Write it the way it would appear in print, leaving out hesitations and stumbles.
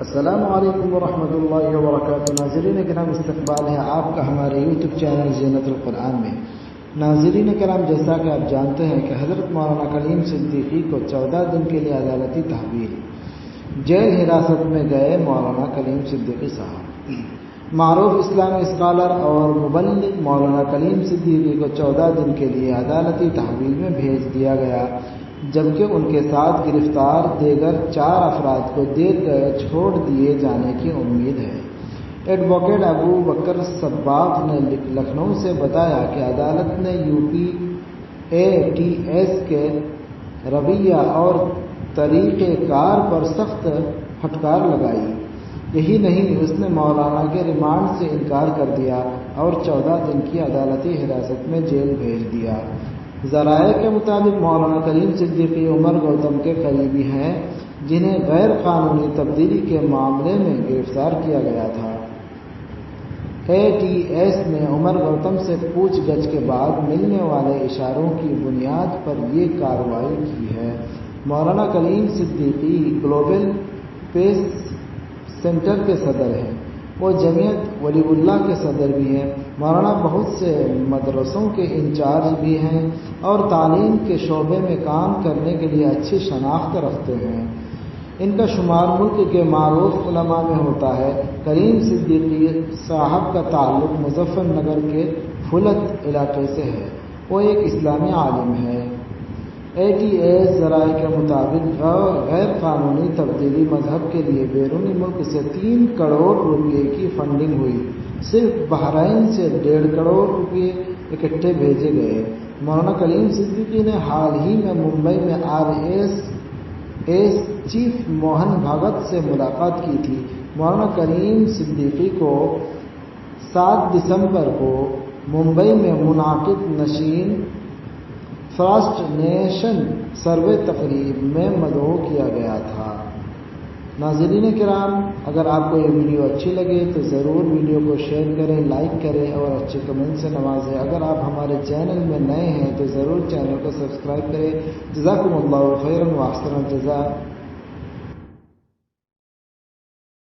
السلام علیکم ورحمۃ اللہ وبرکاتہ۔ ناظرین کرام، استقبال ہے آپ کا ہمارے یوٹیوب چینل زینت القرآن میں۔ ناظرین کرام، جیسا کہ آپ جانتے ہیں کہ حضرت مولانا کلیم صدیقی کو 14 دن کے لیے عدالتی تحویل جیل حراست میں گئے مولانا کلیم صدیقی صاحب۔ معروف اسلامی اسکالر اور مبلغ مولانا کلیم صدیقی کو 14 دن کے لیے عدالتی تحویل میں بھیج دیا گیا، جبکہ ان کے ساتھ گرفتار دیگر 4 افراد کو دیر گئے چھوڑ دیے جانے کی امید ہے۔ ایڈوکیٹ ابو بکر صباغ نے لکھنؤ سے بتایا کہ عدالت نے UPATS کے رویہ اور طریقہ کار پر سخت پھٹکار لگائی۔ یہی نہیں، اس نے مولانا کے ریمانڈ سے انکار کر دیا اور 14 دن کی عدالتی حراست میں جیل بھیج دیا۔ ذرائع کے مطابق مولانا کلیم صدیقی عمر گوتم کے قریبی ہیں، جنہیں غیر قانونی تبدیلی کے معاملے میں گرفتار کیا گیا تھا۔ ATS نے عمر گوتم سے پوچھ گچھ کے بعد ملنے والے اشاروں کی بنیاد پر یہ کارروائی کی ہے۔ مولانا کلیم صدیقی گلوبل پیس سینٹر کے صدر ہیں۔ وہ جمعیت ولی اللہ کے صدر بھی ہیں۔ مولانا بہت سے مدرسوں کے انچارج بھی ہیں اور تعلیم کے شعبے میں کام کرنے کے لیے اچھی شناخت رکھتے ہیں۔ ان کا شمار ملک کے معروف علماء میں ہوتا ہے۔ کلیم صدیقی صاحب کا تعلق مظفر نگر کے پھلت علاقے سے ہے۔ وہ ایک اسلامی عالم ہے۔ ATS ذرائع کے مطابق غیر قانونی تبدیلی مذہب کے لیے بیرونی ملک سے 3 کروڑ روپے کی فنڈنگ ہوئی۔ صرف بحرین سے 1.5 کروڑ روپے اکٹھے بھیجے گئے۔ مولانا کلیم صدیقی نے حال ہی میں ممبئی میں RSS چیف موہن بھاگت سے ملاقات کی تھی۔ مولانا کلیم صدیقی کو 7 دسمبر کو ممبئی میں منعقد نشین فرسٹ نیشن سروے تقریب میں مدعو کیا گیا تھا۔ ناظرین کرام، اگر آپ کو یہ ویڈیو اچھی لگے تو ضرور ویڈیو کو شیئر کریں، لائک کریں اور اچھے کمنٹ سے نوازیں۔ اگر آپ ہمارے چینل میں نئے ہیں تو ضرور چینل کو سبسکرائب کریں۔ جزاکم اللہ خیرا و احسن الجزاء۔